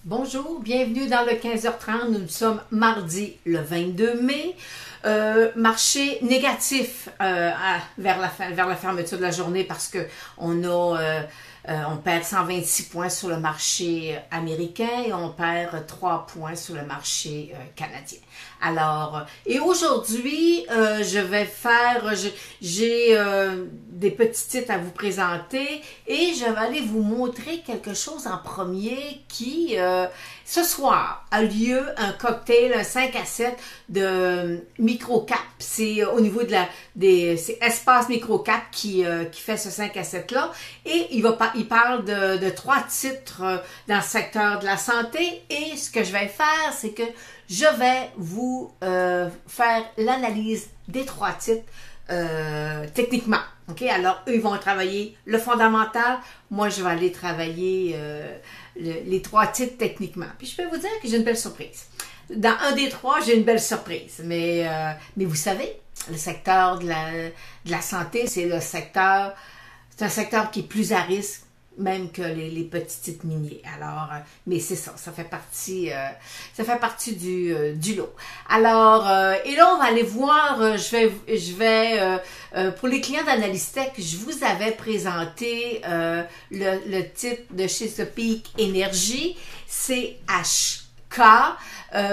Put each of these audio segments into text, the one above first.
Bonjour, bienvenue dans le 15h30. Nous sommes mardi le 22 mai. Marché négatif vers la fermeture de la journée parce que on perd 126 points sur le marché américain et on perd 3 points sur le marché canadien. Alors, et aujourd'hui, j'ai des petits titres à vous présenter et je vais aller vous montrer quelque chose en premier qui, ce soir, a lieu un cocktail, un 5 à 7 de Microcap. C'est au niveau c'est Espace Microcap qui fait ce 5 à 7-là. Et il parle de 3 titres dans le secteur de la santé. Et ce que je vais faire, c'est que je vais vous faire l'analyse des 3 titres techniquement. OK? Alors, eux, ils vont travailler le fondamental. Moi, je vais aller travailler les 3 titres techniquement. Puis, je peux vous dire que j'ai une belle surprise. Dans un des 3, j'ai une belle surprise. Mais vous savez, le secteur de la santé, c'est un secteur qui est plus à risque même que les petits titres miniers. Alors, mais c'est ça fait partie du lot. Alors, et là, on va aller voir, pour les clients d'Analystech, je vous avais présenté le titre de Chesapeake Energy, CHK.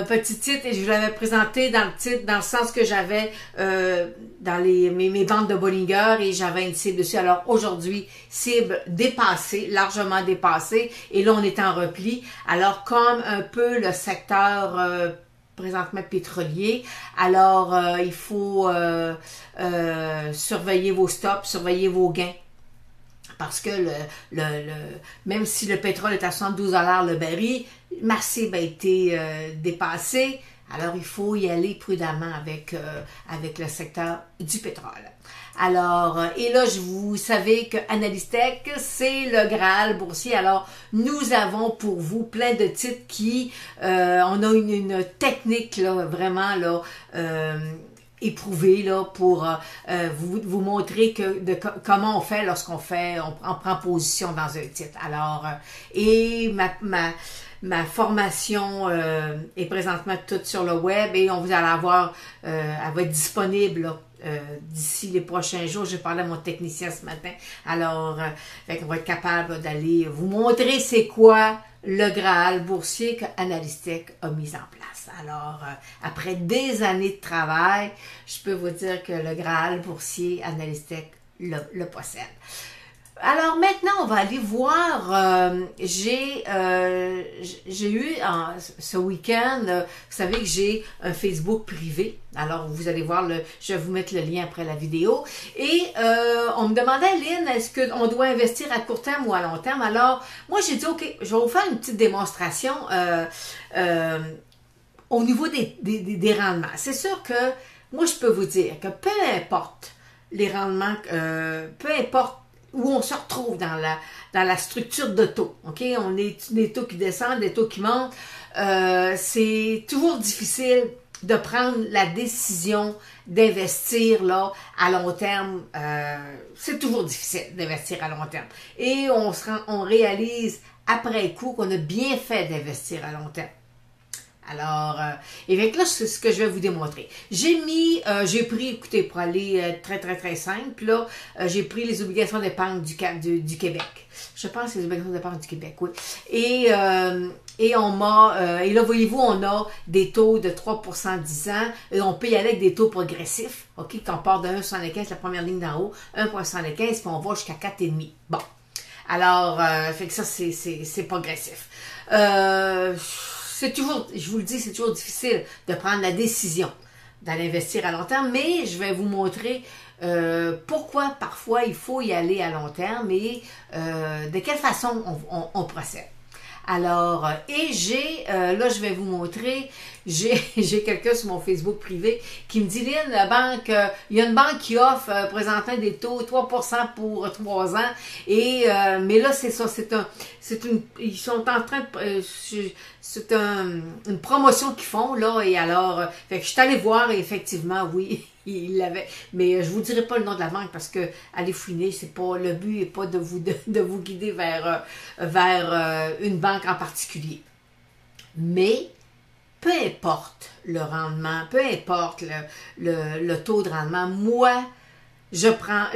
Petit titre, et je vous l'avais présenté dans le titre, dans le sens que j'avais dans mes bandes de Bollinger et j'avais une cible dessus. Alors aujourd'hui, cible dépassée, largement dépassée, et là on est en repli. Alors comme un peu le secteur présentement pétrolier, alors il faut surveiller vos stops, surveiller vos gains. Parce que même si le pétrole est à 72 $ le baril, ma cible a été dépassée. Alors, il faut y aller prudemment avec le secteur du pétrole. Alors, et là, vous savez que Analystech, c'est le Graal boursier. Alors, nous avons pour vous plein de titres qui, on a une technique là, vraiment là, éprouvé là pour vous montrer comment on fait lorsqu'on on prend position dans un titre. Alors, et ma formation est présentement toute sur le web et on vous allez avoir, elle va être disponible là, d'ici les prochains jours. J'ai parlé à mon technicien ce matin. Alors, on va être capable d'aller vous montrer c'est quoi le Graal boursier que Analystech a mis en place. Alors, après des années de travail, je peux vous dire que le Graal boursier, Analystech le possède. Alors maintenant, on va aller voir, j'ai eu ce week-end, vous savez que j'ai un Facebook privé, alors vous allez voir, je vais vous mettre le lien après la vidéo, et on me demandait, Lynn, est-ce qu'on doit investir à court terme ou à long terme? Alors, moi j'ai dit, ok, je vais vous faire une petite démonstration au niveau des rendements. C'est sûr que, moi je peux vous dire que peu importe les rendements, peu importe où on se retrouve dans la structure de taux. OK? On est des taux qui descendent, des taux qui montent. C'est toujours difficile de prendre la décision d'investir là à long terme. C'est toujours difficile d'investir à long terme. Et on réalise après coup qu'on a bien fait d'investir à long terme. Alors, et bien là, c'est ce que je vais vous démontrer. J'ai pris, écoutez, pour aller très, très, très simple, là, j'ai pris les obligations d'épargne du Québec. Je pense que c'est les obligations d'épargne du Québec, oui. Et là, voyez-vous, on a des taux de 3% 10 ans, et on peut y aller avec des taux progressifs, OK, quand on part de 1,75, la première ligne d'en haut, 1,75, puis on va jusqu'à 4,5. Bon. Alors, fait que ça, c'est progressif. C'est toujours, je vous le dis, c'est toujours difficile de prendre la décision d'aller investir à long terme, mais je vais vous montrer pourquoi parfois il faut y aller à long terme et de quelle façon on procède. Alors, et là je vais vous montrer, j'ai quelqu'un sur mon Facebook privé qui me dit, Lynn, il y a une banque qui offre présentement des taux 3% pour 3 ans, et mais là c'est ça, ils sont en train de, c'est une promotion qu'ils font là, et alors, fait que je suis allée voir et effectivement, oui, il l'avait, mais je vous dirai pas le nom de la banque parce que aller fouiner, c'est pas le but, et pas de vous guider vers une banque en particulier. Mais peu importe le rendement, peu importe le taux de rendement, moi, quand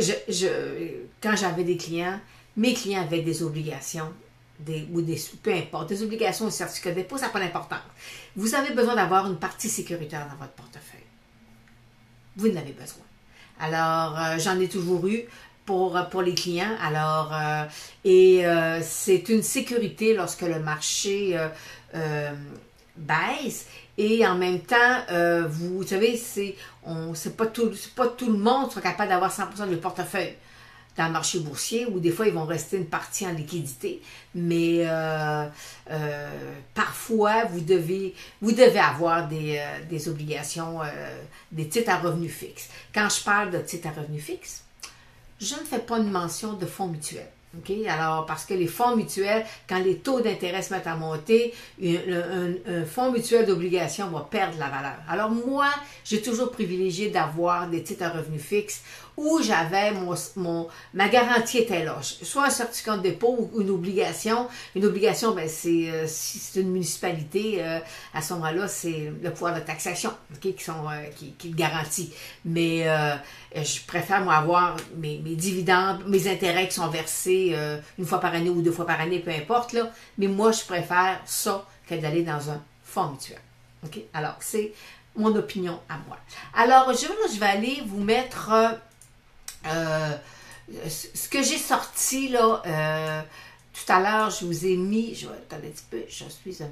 j'avais des clients, mes clients avaient des obligations, peu importe, des obligations ou certificats de dépôt, ça n'a pas d'importance. Vous avez besoin d'avoir une partie sécuritaire dans votre portefeuille. Vous en avez besoin. Alors, j'en ai toujours eu pour les clients. Alors, c'est une sécurité lorsque le marché baisse. Et en même temps, vous savez, c'est pas tout le monde qui sera capable d'avoir 100% de portefeuille dans le marché boursier, où des fois, ils vont rester une partie en liquidité. Mais parfois, vous devez avoir des obligations, des titres à revenus fixes. Quand je parle de titres à revenus fixes, je ne fais pas une mention de fonds mutuels. Okay? Alors, parce que les fonds mutuels, quand les taux d'intérêt se mettent à monter, un fonds mutuel d'obligation va perdre la valeur. Alors, moi, j'ai toujours privilégié d'avoir des titres à revenus fixes où j'avais ma garantie était là. Soit un certificat de dépôt ou une obligation. Une obligation, ben, si c'est une municipalité, à ce moment-là, c'est le pouvoir de taxation qui le garantit. Mais je préfère, moi, avoir mes dividendes, mes intérêts qui sont versés une fois par année ou 2 fois par année, peu importe, là. Mais moi, je préfère ça que d'aller dans un fonds mutuel. OK? Alors, c'est mon opinion à moi. Alors, je vais aller vous mettre ce que j'ai sorti, là, tout à l'heure, je vous ai mis, je vais attendre un petit peu, je suis un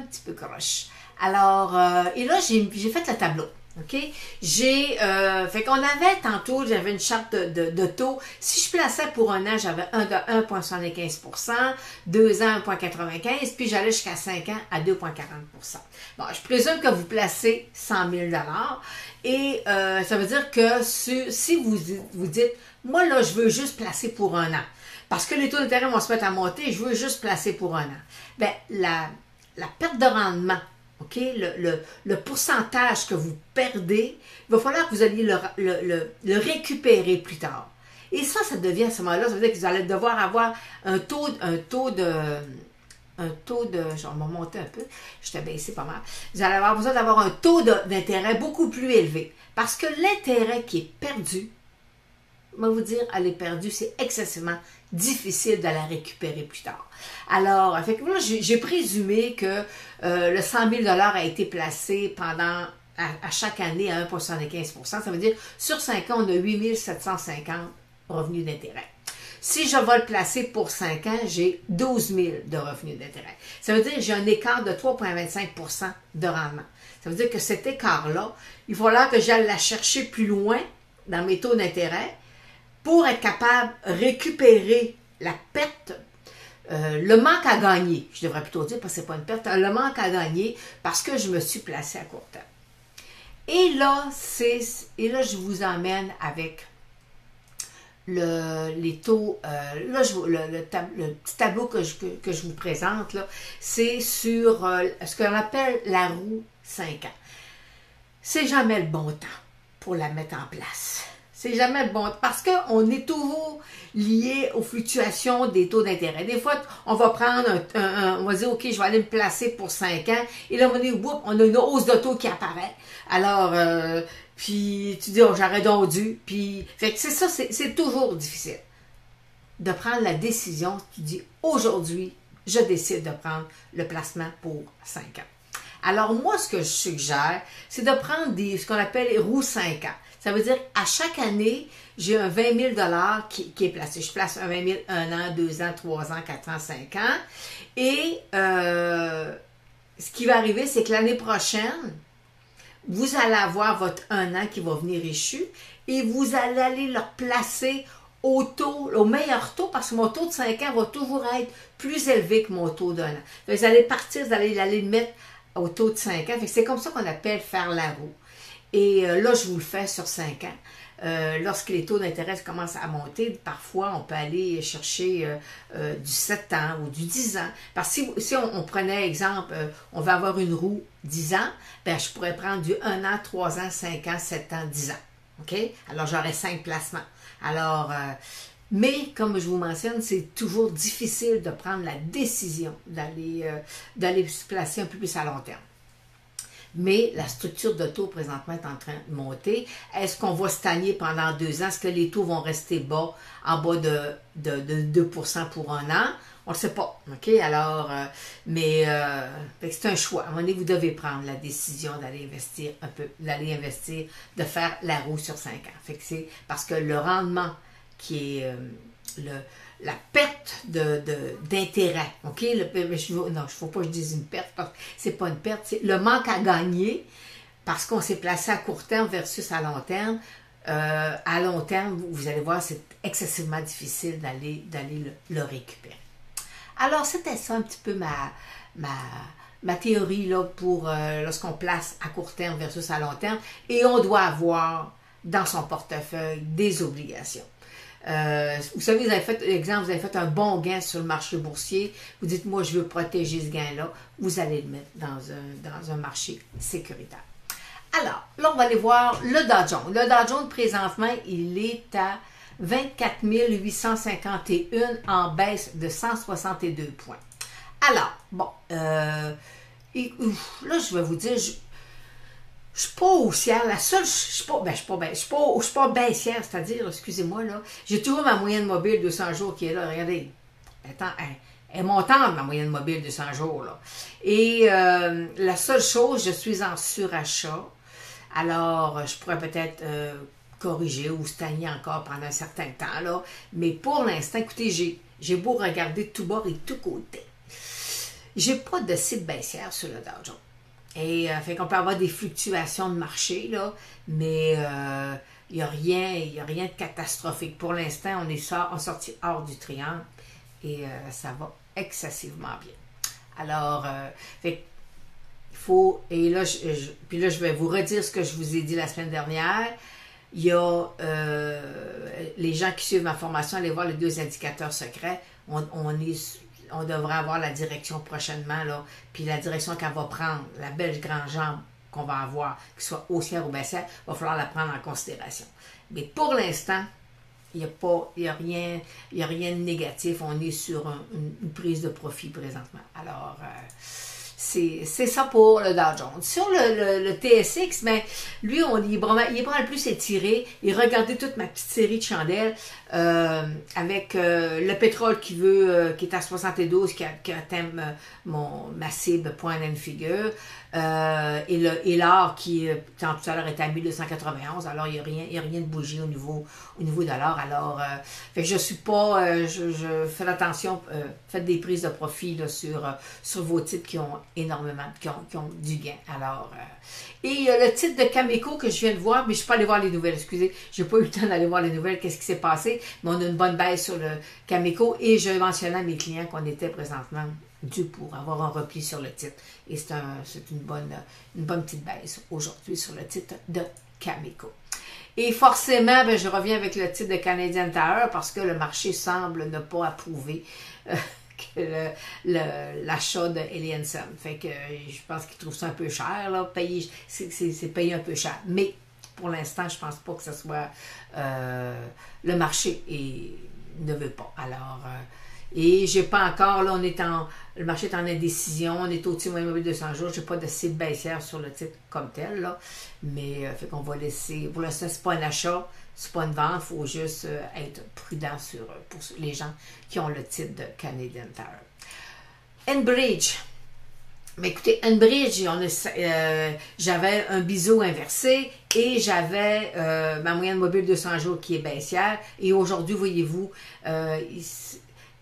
petit peu croche. Alors, et là, j'ai fait le tableau. OK? Fait qu'on avait tantôt, j'avais une charte de taux. Si je plaçais pour un an, j'avais 1,75%, 2 ans, 1,95%, puis j'allais jusqu'à 5 ans à 2,40%. Bon, je présume que vous placez 100 000 et ça veut dire que si vous dites, moi là, je veux juste placer pour un an, parce que les taux d'intérêt vont se mettre à monter, je veux juste placer pour un an. Bien, la perte de rendement, OK, le pourcentage que vous perdez, il va falloir que vous alliez le récupérer plus tard. Et ça devient à ce moment-là, ça veut dire que vous allez devoir avoir un taux de, je vais me monter un peu, je t'ai baissé pas mal. Vous allez avoir besoin d'avoir un taux d'intérêt beaucoup plus élevé. Parce que l'intérêt qui est perdu, je vais vous dire, elle est perdue, c'est excessivement difficile de la récupérer plus tard. Alors, effectivement, j'ai présumé que le 100 000 a été placé à chaque année à 1,75%. Ça veut dire, sur 5 ans, on a 8 750 revenus d'intérêt. Si je vais le placer pour 5 ans, j'ai 12 000 de revenus d'intérêt. Ça veut dire que j'ai un écart de 3,25% de rendement. Ça veut dire que cet écart-là, il va falloir que j'aille la chercher plus loin dans mes taux d'intérêt pour être capable de récupérer la perte, le manque à gagner, je devrais plutôt dire, parce que ce n'est pas une perte, le manque à gagner parce que je me suis placé à court terme. Et là, je vous emmène avec les taux, là, le petit tableau que je vous présente, là, c'est sur ce qu'on appelle la roue 5 ans. C'est jamais le bon temps pour la mettre en place. C'est jamais le bon temps parce qu'on est toujours lié aux fluctuations des taux d'intérêt. Des fois, on va prendre on va dire, OK, je vais aller me placer pour 5 ans. Et là, on a une hausse de taux qui apparaît. Alors, puis tu dis, oh, j'aurais donc dû. Puis, fait que c'est ça, c'est toujours difficile de prendre la décision. Tu dis, aujourd'hui, je décide de prendre le placement pour 5 ans. Alors, moi, ce que je suggère, c'est de prendre ce qu'on appelle les roues 5 ans. Ça veut dire à chaque année, j'ai un 20 000 qui est placé. Je place un 20 000, 1 an, 2 ans, 3 ans, 4 ans, 5 ans. Et ce qui va arriver, c'est que l'année prochaine, vous allez avoir votre 1 an qui va venir échu et vous allez aller le placer au meilleur taux, parce que mon taux de 5 ans va toujours être plus élevé que mon taux d'1 an. Donc, vous allez partir, vous allez le mettre au taux de 5 ans. C'est comme ça qu'on appelle faire la roue. Et là, je vous le fais sur 5 ans. Lorsque les taux d'intérêt commencent à monter, parfois, on peut aller chercher du 7 ans ou du 10 ans. Parce que si on prenait exemple, on va avoir une roue 10 ans, ben, je pourrais prendre du 1 an, 3 ans, 5 ans, 7 ans, 10 ans. OK? Alors, j'aurais 5 placements. Alors, Mais, comme je vous mentionne, c'est toujours difficile de prendre la décision d'aller se placer un peu plus à long terme. Mais la structure de taux présentement est en train de monter. Est-ce qu'on va stagner pendant 2 ans? Est-ce que les taux vont rester bas, en bas de 2% pour un an? On ne le sait pas. OK? Alors, c'est un choix. À un moment donné, vous devez prendre la décision d'aller investir un peu, de faire la roue sur 5 ans. Fait que c'est parce que le rendement qui est la perte d'intérêt, OK? Non, il ne faut pas que je dise une perte, parce que c'est pas une perte, c'est le manque à gagner, parce qu'on s'est placé à court terme versus à long terme. À long terme, vous allez voir, c'est excessivement difficile d'aller le récupérer. Alors, c'était ça un petit peu ma théorie là, pour lorsqu'on place à court terme versus à long terme, et on doit avoir dans son portefeuille des obligations. Vous savez, vous avez fait un bon gain sur le marché boursier. Vous dites, moi, je veux protéger ce gain-là. Vous allez le mettre dans un marché sécuritaire. Alors, là, on va aller voir le Dow Jones. Le Dow Jones, présentement, il est à 24 851 en baisse de 162 points. Alors, bon, là, je vais vous dire, je suis pas haussière. La seule, je suis pas baissière, c'est-à-dire, excusez-moi, là, j'ai toujours ma moyenne mobile de 200 jours qui est là. Regardez, attends, elle est montante, ma moyenne mobile de 100 jours, là. Et la seule chose, je suis en surachat. Alors, je pourrais peut-être corriger ou stagner encore pendant un certain temps, là. Mais pour l'instant, écoutez, j'ai beau regarder de tout bord et de tout côté. J'ai pas de cible baissière sur le Dow Jones. Et fait qu'on peut avoir des fluctuations de marché, là, mais il n'y a rien de catastrophique. Pour l'instant, on sorti hors du triangle et ça va excessivement bien. Alors, fait il faut, et là, puis là, je vais vous redire ce que je vous ai dit la semaine dernière. Il y a les gens qui suivent ma formation, allez voir les 2 indicateurs secrets. On devrait avoir la direction prochainement, là, puis la direction qu'elle va prendre, la belle grande jambe qu'on va avoir, que ce soit haussière ou baissière, il va falloir la prendre en considération. Mais pour l'instant, il n'y a rien de négatif. On est sur une prise de profit présentement. Alors, c'est ça pour le Dow Jones. Sur le TSX, mais lui, il est pas mal plus étiré. Et regardez toute ma petite série de chandelles avec le pétrole qui est à 72, qui atteint ma cible point and figure. Et l'or qui, tout à l'heure, était à 1291. Alors, il n'y a rien de bougé au niveau de l'or. Alors, fait que je suis pas... je fais attention, faites des prises de profit là, sur vos titres qui ont énormément, qui ont du gain. Alors, et le titre de Cameco que je viens de voir, mais je ne suis pas allée voir les nouvelles, excusez, je n'ai pas eu le temps d'aller voir les nouvelles, qu'est-ce qui s'est passé, mais on a une bonne baisse sur le Cameco et je mentionnais à mes clients qu'on était présentement dû pour avoir un repli sur le titre. Et c'est une bonne petite baisse aujourd'hui sur le titre de Cameco. Et forcément, je reviens avec le titre de Canadian Tire parce que le marché semble ne pas approuver l'achat de Elianson. Fait que je pense qu'ils trouvent ça un peu cher, là. C'est payé un peu cher. Mais pour l'instant, je pense pas que ce soit le marché ne veut pas. Alors, et j'ai pas encore, là, le marché est en indécision, on est au-dessus de moyenne mobile de 200 jours, j'ai pas de cible baissière sur le titre comme tel, là, mais fait qu'on va laisser, pour l'instant, c'est pas un achat, c'est pas une vente, il faut juste être prudent pour les gens qui ont le titre de Canadian Tire. Enbridge. Mais écoutez, Enbridge, j'avais un biseau inversé et j'avais ma moyenne mobile de 200 jours qui est baissière, et aujourd'hui, voyez-vous,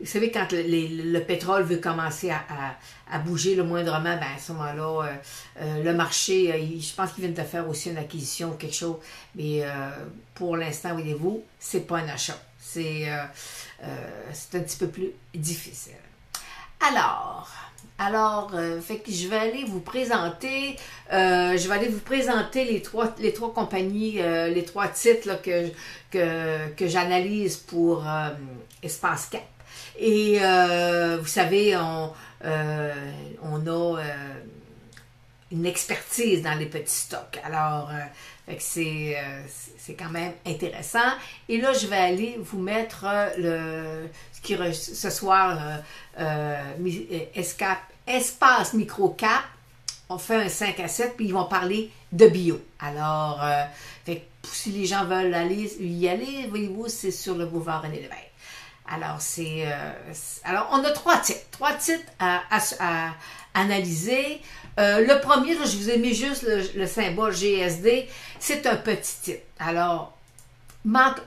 vous savez, quand le pétrole veut commencer à bouger le moindrement, à ce moment-là, le marché, je pense qu'ils viennent de faire aussi une acquisition ou quelque chose, mais pour l'instant, voyez-vous, c'est pas un achat. C'est un petit peu plus difficile. Alors, fait que je vais aller vous présenter, les trois compagnies, les 3 titres là, que j'analyse pour Espace Cap. Et vous savez, on a une expertise dans les petits stocks. Alors, fait que c'est quand même intéressant. Et là, je vais aller vous mettre ce soir, Espace Microcap. On fait un 5 à 7, puis ils vont parler de bio. Alors, fait que si les gens veulent y aller, voyez-vous, c'est sur le boulevard René Lévesque. Alors, alors, on a trois titres à analyser. Le premier, là, je vous ai mis juste le symbole GSD, c'est un petit titre. Alors, manque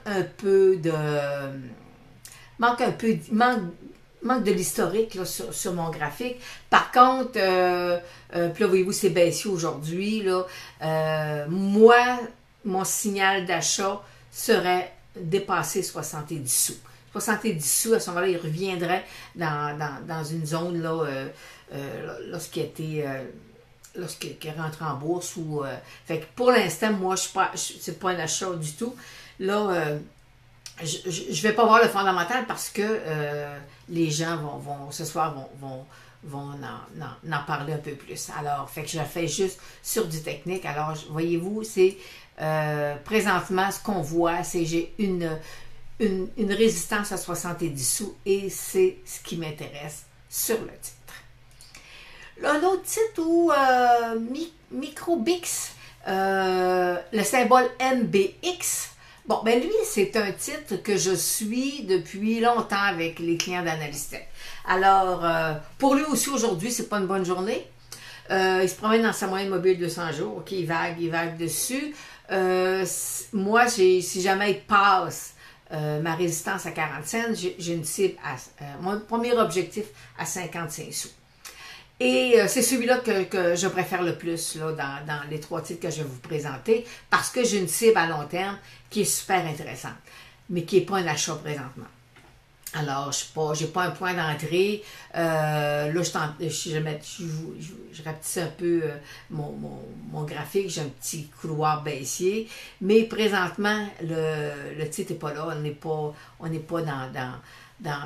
de l'historique là, sur mon graphique. Par contre, puis là, voyez-vous, c'est baissier aujourd'hui. Moi, mon signal d'achat serait dépassé 70 sous. 70 sous, à ce moment-là, il reviendrait dans une zone là, lorsqu'il est rentré en bourse. Fait que pour l'instant, moi, c'est pas un achat du tout. Là, je vais pas voir le fondamental parce que les gens vont ce soir vont en parler un peu plus. Alors, fait que je fais juste sur du technique. Alors, voyez-vous, c'est présentement ce qu'on voit, c'est j'ai une résistance à 70 sous et c'est ce qui m'intéresse sur le titre. Là, un autre titre où Microbix, le symbole MBX. Bon, ben lui, c'est un titre que je suis depuis longtemps avec les clients d'Analystech. Alors, pour lui aussi aujourd'hui, c'est pas une bonne journée. Il se promène dans sa moyenne mobile 200 jours. OK, il vague dessus. Moi, si jamais il passe ma résistance à 40 cents, j'ai une cible mon premier objectif à 55 sous. Et c'est celui-là que je préfère le plus là, dans les trois titres que je vais vous présenter parce que j'ai une cible à long terme qui est super intéressante, mais qui n'est pas un achat présentement. Alors, je n'ai pas un point d'entrée. Là, je rapetisse un peu mon graphique. J'ai un petit couloir baissier. Mais présentement, le titre n'est pas là. On n'est pas dans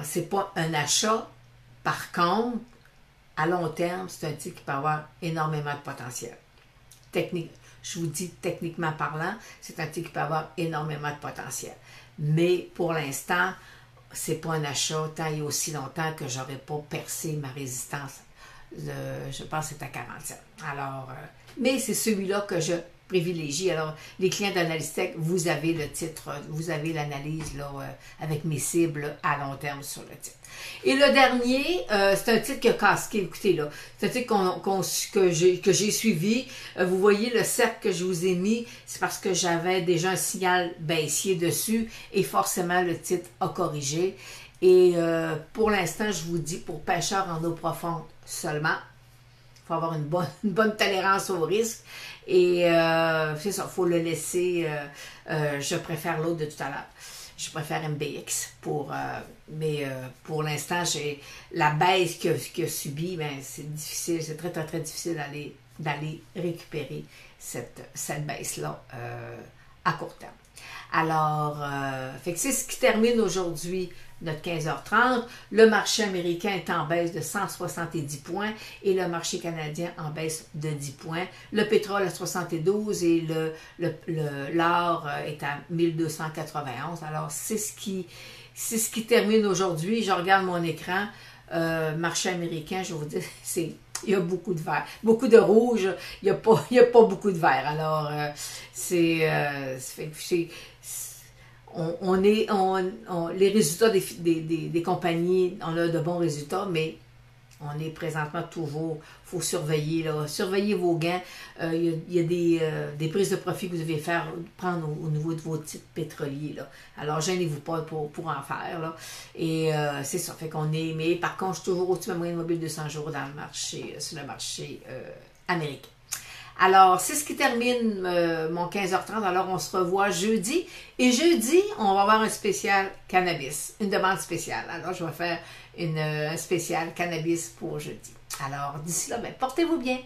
c'est pas un achat. Par contre, à long terme, c'est un titre qui peut avoir énormément de potentiel. Je vous dis, techniquement parlant, c'est un titre qui peut avoir énormément de potentiel. Mais pour l'instant, c'est pas un achat tant et aussi longtemps que j'aurais pas percé ma résistance. Je pense que c'est à 47. Alors, mais c'est celui-là que je privilégie. Alors, les clients d'Analystech, vous avez le titre, vous avez l'analyse là avec mes cibles à long terme sur le titre. Et le dernier, c'est un titre qui a casqué. Écoutez là, c'est un titre que j'ai suivi. Vous voyez le cercle que je vous ai mis, c'est parce que j'avais déjà un signal baissier dessus et forcément le titre a corrigé. Et pour l'instant, je vous dis, pour pêcheurs en eau profonde seulement, il faut avoir une bonne tolérance au risque. Et c'est ça, il faut le laisser. Je préfère l'autre de tout à l'heure. Je préfère MBX mais pour l'instant, j'ai la baisse qu'il a subie, ben, c'est difficile, c'est très, très, très difficile d'aller récupérer cette baisse-là à court terme. Alors, fait que c'est ce qui termine aujourd'hui notre 15h30. Le marché américain est en baisse de 170 points et le marché canadien en baisse de 10 points. Le pétrole à 72 et l'or est à 1291. Alors, c'est ce qui termine aujourd'hui. Je regarde mon écran. Marché américain, je vais vous dire, il y a beaucoup de vert, beaucoup de rouge, il n'y a pas beaucoup de vert. Alors, les résultats des compagnies, on a de bons résultats, mais on est présentement toujours, il faut surveiller, là, surveiller vos gains. Il y a des prises de profit que vous devez prendre au niveau de vos titres pétroliers. Là. Alors, gênez-vous pas pour en faire. Là. Et c'est ça, fait qu'on est, mais par contre, je suis toujours au-dessus de ma moyenne mobile de 200 jours dans le marché, sur le marché américain. Alors, c'est ce qui termine mon 15h30. Alors, on se revoit jeudi. Et jeudi, on va avoir un spécial cannabis, une demande spéciale. Alors, je vais faire un spécial cannabis pour jeudi. Alors, d'ici là, portez-vous bien.